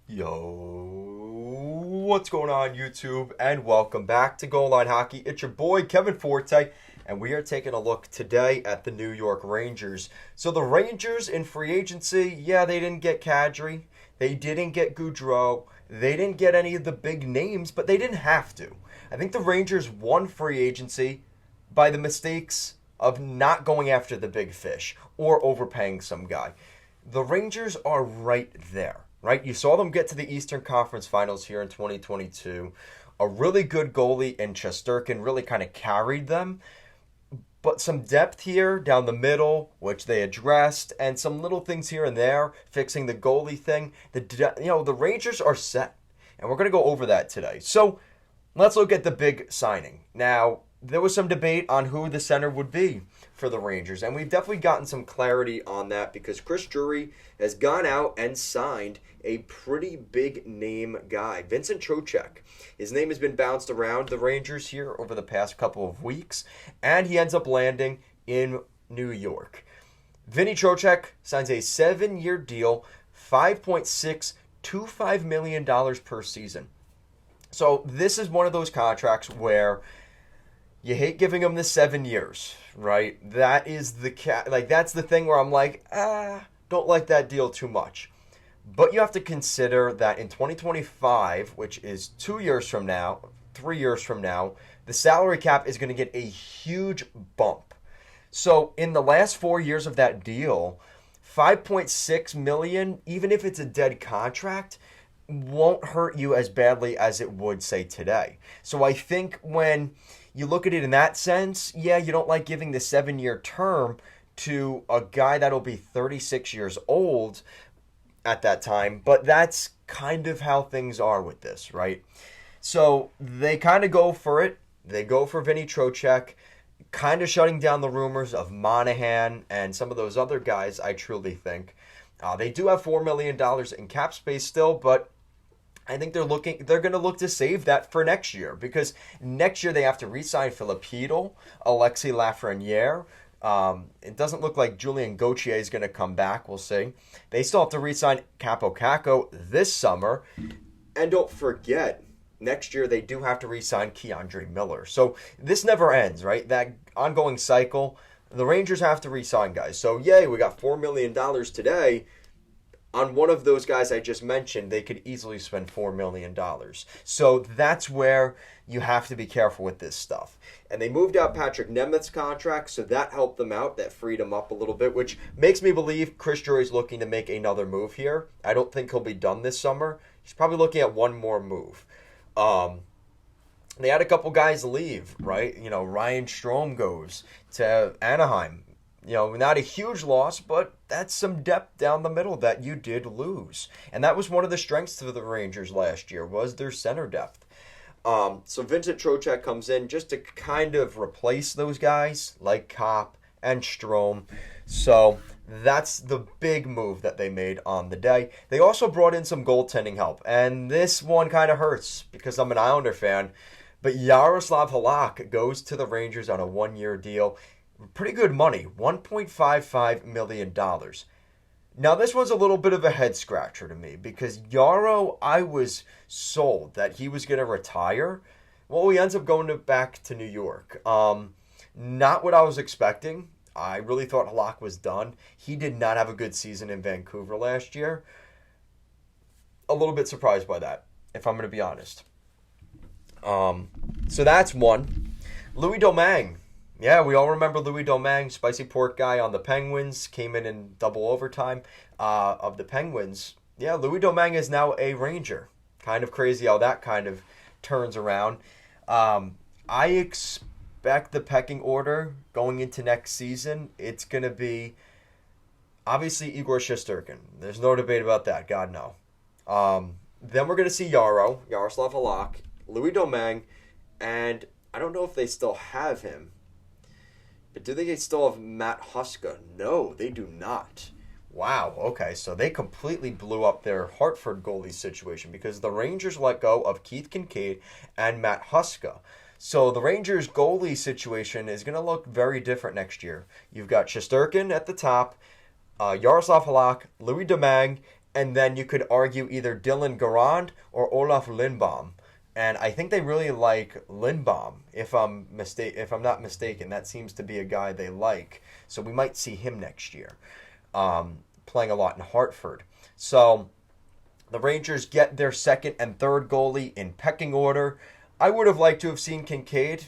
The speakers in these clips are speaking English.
Yo, what's going on, YouTube? And welcome back to Goal Line Hockey. It's your boy, Kevin Forte, and we are taking a look today at the New York Rangers. So the Rangers in free agency, yeah, they didn't get Kadri, they didn't get Goudreau, they didn't get any of the big names, but they didn't have to. I think the Rangers won free agency by the mistakes of not going after the big fish or overpaying some guy. The Rangers are right there. Right? You saw them get to the Eastern Conference Finals here in 2022. A really good goalie in Shesterkin really kind of carried them. But some depth here down the middle, which they addressed, and some little things here and there, fixing the goalie thing. The Rangers are set. And we're going to go over that today. So let's look at the big signing. Now, there was some debate on who the center would be for the Rangers, and we've definitely gotten some clarity on that because Chris Drury has gone out and signed a pretty big name guy, Vincent Trocheck. His name has been bounced around the Rangers here over the past couple of weeks, and he ends up landing in New York. Vinny Trocheck signs a 7-year deal, $5.625 million per season. So this is one of those contracts where you hate giving him the 7 years, right? That is that's the thing where I'm like, don't like that deal too much. But you have to consider that in 2025, which is 2 years from now, 3 years from now, the salary cap is going to get a huge bump. So in the last 4 years of that deal, 5.6 million, even if it's a dead contract, won't hurt you as badly as it would, say, today. So I think when you look at it in that sense, yeah, you don't like giving the 7-year term to a guy that'll be 36 years old at that time, but that's kind of how things are with this, right? So they kind of go for it. They go for Vinny Trocheck, kind of shutting down the rumors of Monahan and some of those other guys, I truly think. They do have $4 million in cap space still, but I think they're going to look to save that for next year because next year they have to re-sign Philip Hedl, Alexis Lafreniere. It doesn't look like Julien Gauthier is going to come back. We'll see. They still have to re-sign Capo Caco this summer. And don't forget, next year they do have to re-sign Keandre Miller. So this never ends, right? That ongoing cycle. The Rangers have to re-sign guys. So yay, we got $4 million today. On one of those guys I just mentioned, they could easily spend $4 million. So that's where you have to be careful with this stuff. And they moved out Patrick Nemeth's contract, so that helped them out. That freed him up a little bit, which makes me believe Chris Drury's looking to make another move here. I don't think he'll be done this summer. He's probably looking at one more move. They had a couple guys leave, right? Ryan Strome goes to Anaheim. Not a huge loss, but that's some depth down the middle that you did lose. And that was one of the strengths of the Rangers last year, was their center depth. So Vincent Trocheck comes in just to kind of replace those guys like Kopp and Strome. So that's the big move that they made on the day. They also brought in some goaltending help. And this one kind of hurts because I'm an Islander fan. But Yaroslav Halak goes to the Rangers on a 1-year deal. Pretty good money, $1.55 million. Now, this was a little bit of a head scratcher to me because Yarrow, I was sold that he was going to retire. Well, he ends up going back to New York. Not what I was expecting. I really thought Halak was done. He did not have a good season in Vancouver last year. A little bit surprised by that, if I'm going to be honest. So that's one. Louis Domingue. Yeah, we all remember Louis Domingue, spicy pork guy on the Penguins, came in double overtime of the Penguins. Yeah, Louis Domingue is now a Ranger. Kind of crazy how that kind of turns around. I expect the pecking order going into next season, it's going to be obviously Igor Shesterkin. There's no debate about that, God no. Then we're going to see Yaroslav Halak, Louis Domingue, and I don't know if they still have him. But do they still have Matt Huska? No, they do not. Wow, okay, so they completely blew up their Hartford goalie situation because the Rangers let go of Keith Kincaid and Matt Huska. So the Rangers goalie situation is going to look very different next year. You've got Shesterkin at the top, Yaroslav Halak, Louis Domingue, And then you could argue either Dylan Garand or Olaf Lindbaum. And I think they really like Lindbaum, if I'm not mistaken. That seems to be a guy they like. So we might see him next year, playing a lot in Hartford. So the Rangers get their second and third goalie in pecking order. I would have liked to have seen Kincaid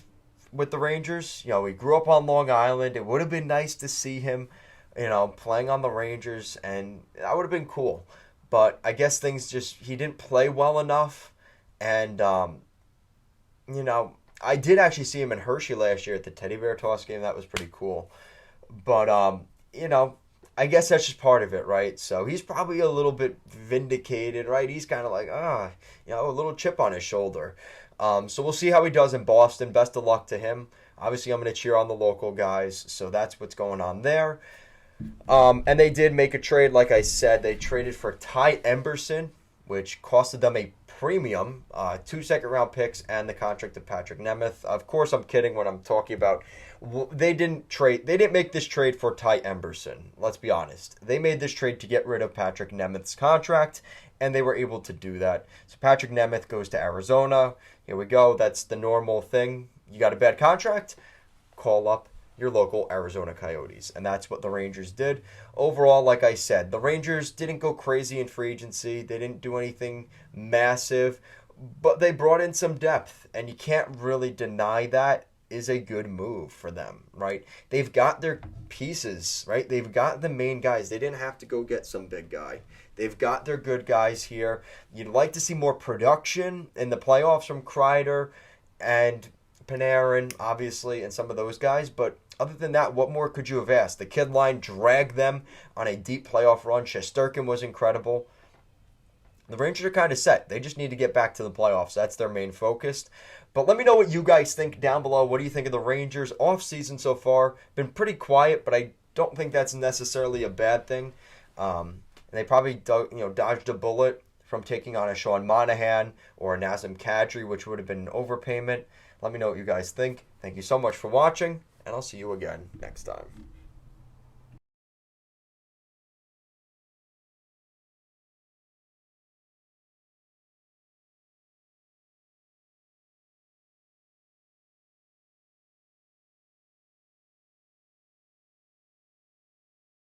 with the Rangers. You know, he grew up on Long Island. It would have been nice to see him, you know, playing on the Rangers, and that would have been cool. But I guess he didn't play well enough. And, you know, I did actually see him in Hershey last year at the Teddy Bear Toss game. That was pretty cool. But, you know, I guess that's just part of it, right? So he's probably a little bit vindicated, right? He's kind of like, you know, a little chip on his shoulder. So we'll see how he does in Boston. Best of luck to him. Obviously, I'm going to cheer on the local guys. So that's what's going on there. And they did make a trade, like I said. They traded for Ty Emberson, which costed them a premium, 2 second-round picks, and the contract of Patrick Nemeth. Of course, I'm kidding when I'm talking about they didn't make this trade for Ty Emberson. Let's be honest. They made this trade to get rid of Patrick Nemeth's contract, and they were able to do that. So Patrick Nemeth goes to Arizona. Here we go. That's the normal thing. You got a bad contract? Call up your local Arizona Coyotes. And that's what the Rangers did. Overall, like I said, the Rangers didn't go crazy in free agency. They didn't do anything massive, but they brought in some depth, and you can't really deny that is a good move for them, right? They've got their pieces, right? They've got the main guys. They didn't have to go get some big guy. They've got their good guys here. You'd like to see more production in the playoffs from Kreider and Panarin, obviously, and some of those guys, but other than that, what more could you have asked? The kid line dragged them on a deep playoff run. Shesterkin was incredible. The Rangers are kind of set. They just need to get back to the playoffs. That's their main focus. But let me know what you guys think down below. What do you think of the Rangers offseason so far? Been pretty quiet, but I don't think that's necessarily a bad thing. And they probably dodged a bullet from taking on a Sean Monahan or a Nazem Kadri, which would have been an overpayment. Let me know what you guys think. Thank you so much for watching, and I'll see you again next time.